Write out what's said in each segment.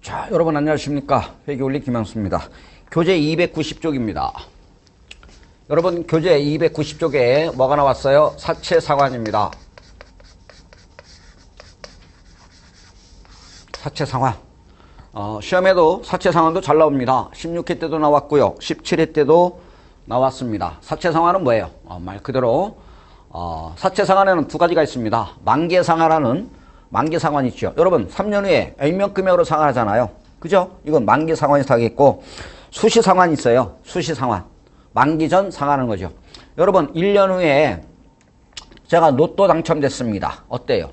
자, 여러분 안녕하십니까? 회계원리 김양수입니다. 교재 290쪽입니다. 여러분 교재 290쪽에 뭐가 나왔어요? 사채상환입니다. 사채상환. 시험에도 사채상환도 잘 나옵니다. 16회 때도 나왔고요. 17회 때도 나왔습니다. 사채상환은 뭐예요? 말 그대로 사채상환에는 두 가지가 있습니다. 만기상환하는 만기상환 있죠. 여러분 3년 후에 액면금액으로 상환하잖아요. 그죠? 이건 만기상환이 하겠고, 수시상환이 있어요. 수시상환. 만기 전 상환하는 거죠. 여러분 1년 후에 제가 로또 당첨됐습니다. 어때요?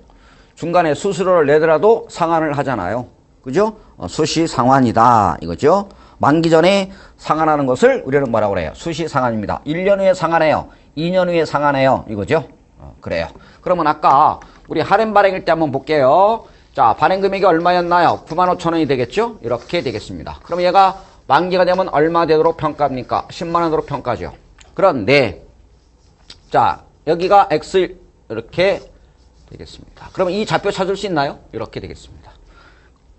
중간에 수수료를 내더라도 상환을 하잖아요. 그죠? 수시상환이다 이거죠. 만기 전에 상환하는 것을 우리는 뭐라고 그래요? 수시상환입니다. 1년 후에 상환해요. 2년 후에 상환해요. 이거죠. 그래요. 그러면 아까 우리 할인 발행일 때 한번 볼게요. 자, 발행 금액이 얼마였나요? 95,000원이 되겠죠? 이렇게 되겠습니다. 그럼 얘가 만기가 되면 얼마 되도록 평가합니까? 10만 원으로 평가죠. 그런데 자, 여기가 X 이렇게 되겠습니다. 그러면 이 좌표 찾을 수 있나요? 이렇게 되겠습니다.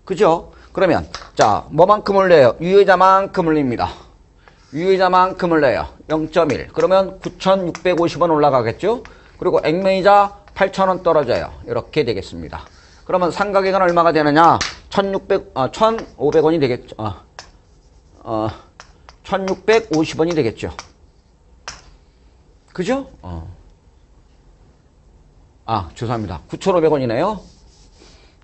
그죠? 그러면 자, 뭐만큼을 내요? 유효이자만큼을 냅니다. 유효이자만큼을 내요. 0.1. 그러면 9,650원 올라가겠죠? 그리고 액면이자 8,000원 떨어져요. 이렇게 되겠습니다. 그러면 상가액은 얼마가 되느냐? 1,500원이 되겠죠. 1,650원이 되겠죠. 그죠? 죄송합니다. 9,500원이네요.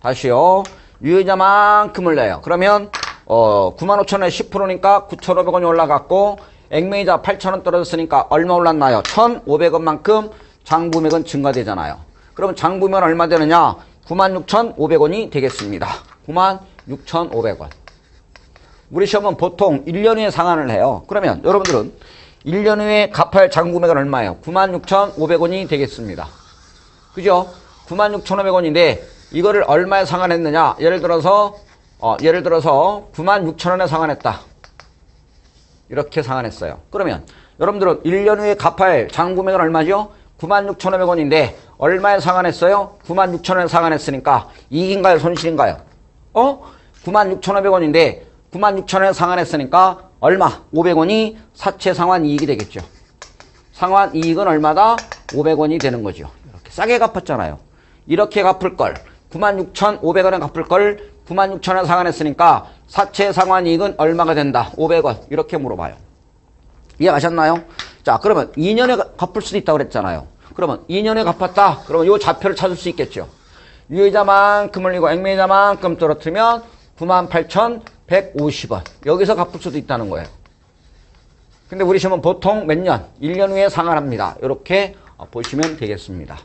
다시요. 유효이자만큼을 내요. 그러면 95,000원에 10%니까 9,500원이 올라갔고, 액면이자 8,000원 떨어졌으니까 얼마 올랐나요? 1,500원만큼 장부금액은 증가되잖아요. 그러면 장부금액은 얼마 되느냐? 96,500원이 되겠습니다. 96,500원. 우리 시험은 보통 1년 후에 상환을 해요. 그러면 여러분들은 1년 후에 갚아야 장부금액은 얼마예요? 96,500원이 되겠습니다. 그죠? 96,500원인데 이거를 얼마에 상환했느냐? 예를 들어서 96,000원에 상환했다. 이렇게 상환했어요. 그러면 여러분들은 1년 후에 갚아야 할 장부금액은 얼마죠? 96,500원인데 얼마에 상환했어요? 96,000원에 상환했으니까 이익인가요? 손실인가요? 96,500원인데 96,000원에 상환했으니까 얼마? 500원이 사채상환 이익이 되겠죠. 상환 이익은 얼마다? 500원이 되는 거죠. 이렇게 싸게 갚았잖아요. 이렇게 갚을 걸 96,500원에 갚을 걸 96,000원에 상환했으니까 사채상환 이익은 얼마가 된다? 500원. 이렇게 물어봐요. 이해가셨나요? 자, 그러면 2년에 갚을 수도 있다고 그랬잖아요. 그러면 2년에 갚았다. 그러면 이 좌표를 찾을 수 있겠죠. 유효이자만큼을 내고 액면이자만큼 떨어뜨리면 98,150원. 여기서 갚을 수도 있다는 거예요. 근데 우리 시험은 보통 몇 년? 1년 후에 상환합니다. 이렇게 보시면 되겠습니다.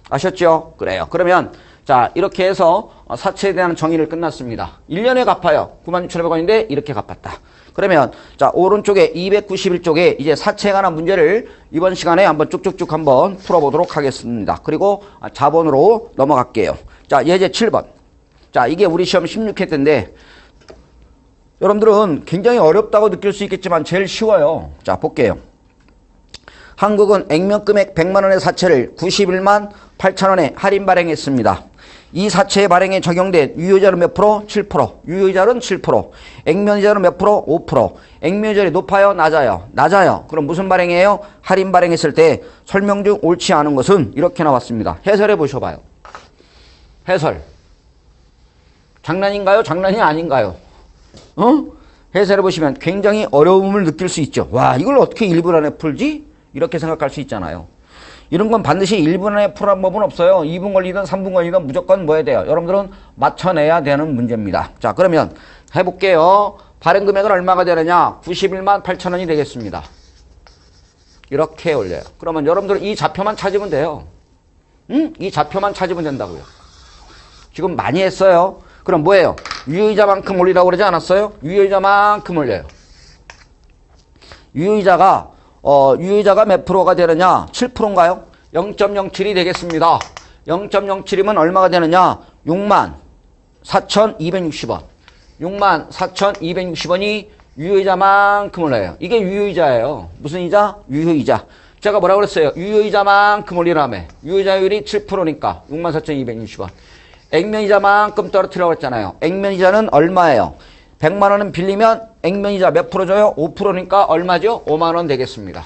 아셨죠? 그래요. 그러면 자, 이렇게 해서 사채에 대한 정의를 끝났습니다. 1년에 갚아요. 96,500원인데 이렇게 갚았다. 그러면 자, 오른쪽에 291쪽에 이제 사채에 관한 문제를 이번 시간에 한번 쭉쭉쭉 한번 풀어보도록 하겠습니다. 그리고 자본으로 넘어갈게요. 자, 예제 7번. 자, 이게 우리 시험 16회 때인데 여러분들은 굉장히 어렵다고 느낄 수 있겠지만 제일 쉬워요. 자, 볼게요. 한국은 액면금액 100만 원의 사채를 91만 8천 원에 할인 발행했습니다. 이 사채의 발행에 적용된 유효이자는 몇 프로? 7%. 유효이자는 7%. 액면이자는 몇 프로? 5%. 액면이자율이 높아요? 낮아요? 낮아요. 그럼 무슨 발행이에요? 할인 발행했을 때 설명 중 옳지 않은 것은 이렇게 나왔습니다. 해설해 보셔봐요. 해설. 장난인가요? 장난이 아닌가요? 해설해 보시면 굉장히 어려움을 느낄 수 있죠. 와, 이걸 어떻게 1분 안에 풀지? 이렇게 생각할 수 있잖아요. 이런 건 반드시 1분 안에 풀한 법은 없어요. 2분 걸리든 3분 걸리든 무조건 뭐 해야 돼요? 여러분들은 맞춰내야 되는 문제입니다. 자, 그러면 해볼게요. 발행 금액은 얼마가 되느냐? 91만 8천 원이 되겠습니다. 이렇게 올려요. 그러면 여러분들은 이 좌표만 찾으면 돼요. 이 좌표만 찾으면 된다고요. 지금 많이 했어요. 그럼 뭐예요? 유효이자만큼 올리라고 그러지 않았어요? 유효이자만큼 올려요. 유효이자가 몇 프로가 되느냐? 7%인가요? 0.07이 되겠습니다. 0.07이면 얼마가 되느냐? 64,260원. 64,260원이 유효이자만큼을 내요. 이게 유효이자예요. 무슨 이자? 유효이자. 제가 뭐라고 그랬어요? 유효이자만큼 올리라며. 유효이자율이 7%니까 64,260원. 액면이자만큼 떨어뜨리라고 했잖아요. 액면이자는 얼마예요? 100만 원은 빌리면 액면이자 몇 프로 줘요? 5%니까 얼마죠? 5만 원 되겠습니다.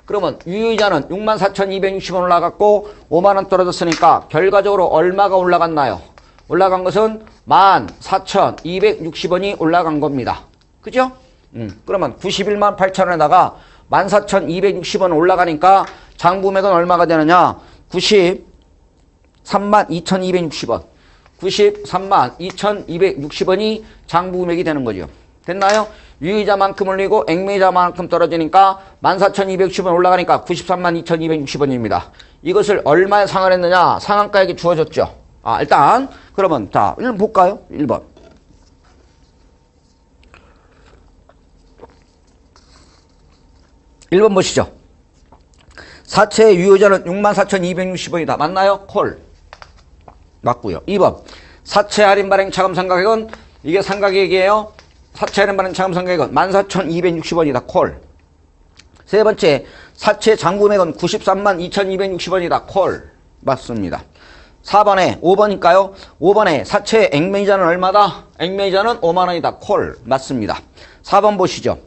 그러면 유효이자는 64,260원 올라갔고 5만 원 떨어졌으니까 결과적으로 얼마가 올라갔나요? 올라간 것은 14,260원이 올라간 겁니다. 그죠? 그러면 91만 8천원에다가 14,260원 올라가니까 장부맥은 얼마가 되느냐? 93만 2,260원. 93만 2,260원이 장부금액이 되는 거죠. 됐나요? 유의자만큼 올리고 액면이자만큼 떨어지니까 14,260원 올라가니까 93만 2,260원입니다. 이것을 얼마에 상환했느냐? 상한가액이 주어졌죠. 일단 그러면 자 1번 볼까요? 1번. 1번 보시죠. 사채의 유효자는 64,260원이다. 맞나요? 콜. 맞고요. 2번. 사채 할인 발행 차감 상각액은 이게 상각액이에요. 사채 할인 발행 차감 상각액은 14,260원이다. 콜. 세 번째. 사채 장부금액은 93만 2,260원이다. 콜. 맞습니다. 4번에 5번일까요? 5번에 사채 액면이자는 얼마다? 액면이자는 5만 원이다. 콜. 맞습니다. 4번 보시죠.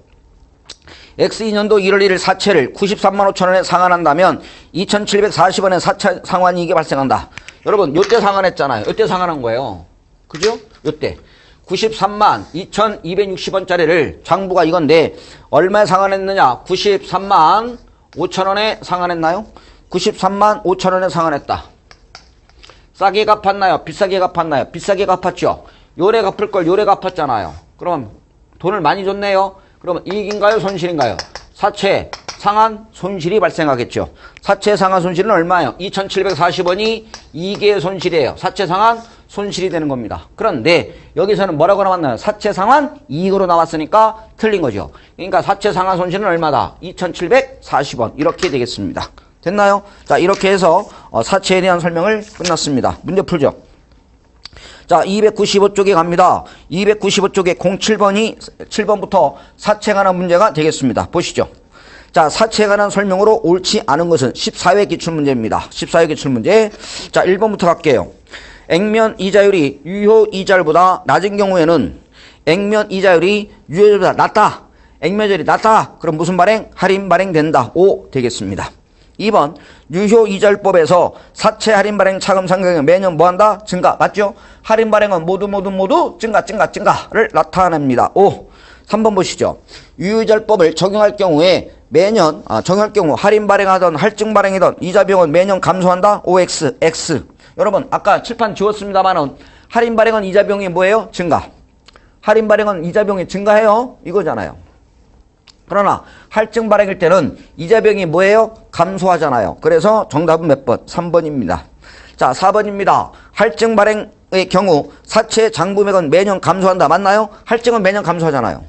X2년도 1월 1일 사채를 93만 5천 원에 상환한다면 2,740원의 사채 상환이익이 발생한다. 여러분 요때 상환했잖아요. 요때 상환한 거예요. 그죠? 요때 93만 2,260원짜리를 장부가 이건데 얼마에 상환했느냐? 93만 5천 원에 상환했나요? 93만 5천 원에 상환했다. 싸게 갚았나요? 비싸게 갚았나요? 비싸게 갚았죠. 요래 갚을 걸 요래 갚았잖아요. 그럼 돈을 많이 줬네요. 그러면 이익인가요? 손실인가요? 사채 상환 손실이 발생하겠죠. 사채 상환 손실은 얼마예요? 2,740원이 이익의 손실이에요. 사채 상환 손실이 되는 겁니다. 그런데 여기서는 뭐라고 나왔나요? 사채 상환 이익으로 나왔으니까 틀린 거죠. 그러니까 사채 상환 손실은 얼마다? 2,740원 이렇게 되겠습니다. 됐나요? 자, 이렇게 해서 사채에 대한 설명을 끝났습니다. 문제 풀죠. 자, 295쪽에 갑니다. 295쪽에 07번이 7번부터 사채에 관한 문제가 되겠습니다. 보시죠. 자, 사채에 관한 설명으로 옳지 않은 것은 14회 기출문제입니다. 14회 기출문제. 자, 1번부터 갈게요. 액면 이자율이 유효 이자율보다 낮은 경우에는 액면 이자율이 유효 이자율보다 낮다. 액면 이자율이 낮다. 그럼 무슨 발행? 할인 발행된다. O 되겠습니다. 2번 유효 이자율법에서 사채 할인 발행 차감 상각액은 매년 뭐한다? 증가. 맞죠? 할인 발행은 모두 증가를 나타냅니다. 5. 3번 보시죠. 유효 이자율법을 적용할 경우에 매년 적용할 경우 할인 발행하던 할증 발행이던 이자 비용은 매년 감소한다. OX X. 여러분 아까 칠판 지웠습니다만은 할인 발행은 이자 비용이 뭐예요? 증가. 할인 발행은 이자 비용이 증가해요. 이거잖아요. 그러나 할증 발행일 때는 이자 비용이 뭐예요? 감소하잖아요. 그래서 정답은 몇 번? 3번입니다. 자, 4번입니다. 할증 발행의 경우 사채 장부금액은 매년 감소한다. 맞나요? 할증은 매년 감소하잖아요.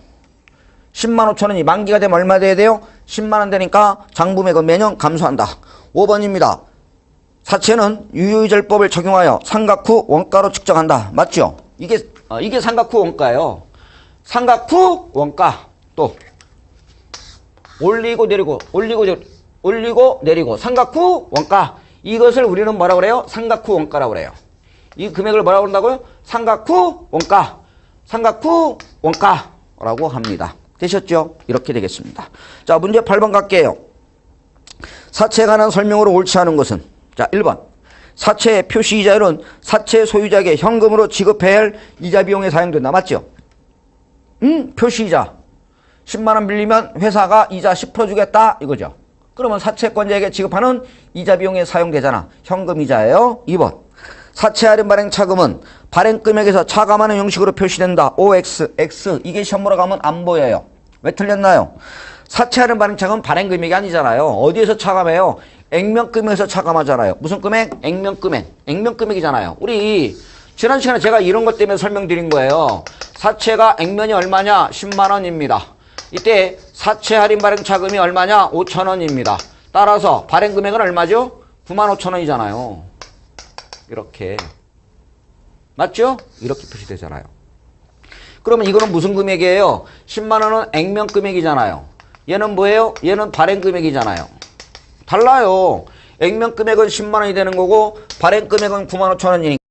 10만 5천 원이 만기가 되면 얼마 돼야 돼요? 10만 원 되니까 장부금액은 매년 감소한다. 5번입니다. 사채는 유효이자율법을 적용하여 상각 후 원가로 측정한다. 맞죠? 이게 상각 후 원가예요. 상각 후 원가. 또 올리고 내리고 상각 후 원가. 이것을 우리는 뭐라고 그래요? 상각 후 원가라고 그래요. 이 금액을 뭐라고 한다고요? 상각 후 원가. 상각 후 원가라고 합니다. 되셨죠? 이렇게 되겠습니다. 자, 문제 8번 갈게요. 사채에 관한 설명으로 옳지 않은 것은? 자, 1번. 사채의 표시 이자율은 사채 소유자에게 현금으로 지급해야 할 이자 비용에 사용된다. 맞죠? 표시 이자. 10만 원 빌리면 회사가 이자 10% 주겠다 이거죠. 그러면 사채권자에게 지급하는 이자 비용에 사용되잖아. 현금 이자예요. 2번. 사채 할인 발행 차금은 발행 금액에서 차감하는 형식으로 표시된다. OX X. 이게 시험으로 가면 안 보여요. 왜 틀렸나요? 사채 할인 발행 차금은 발행 금액이 아니잖아요. 어디에서 차감해요? 액면 금액에서 차감하잖아요. 무슨 금액? 액면 금액. 액면 금액이잖아요. 우리 지난 시간에 제가 이런 것 때문에 설명드린 거예요. 사채가 액면이 얼마냐? 10만 원입니다. 이때 사채 할인 발행 차금이 얼마냐? 5천 원입니다. 따라서 발행 금액은 얼마죠? 9만 5천 원이잖아요. 이렇게. 맞죠? 이렇게 표시되잖아요. 그러면 이거는 무슨 금액이에요? 10만 원은 액면 금액이잖아요. 얘는 뭐예요? 얘는 발행 금액이잖아요. 달라요. 액면 금액은 10만 원이 되는 거고 발행 금액은 9만 5천 원이니까.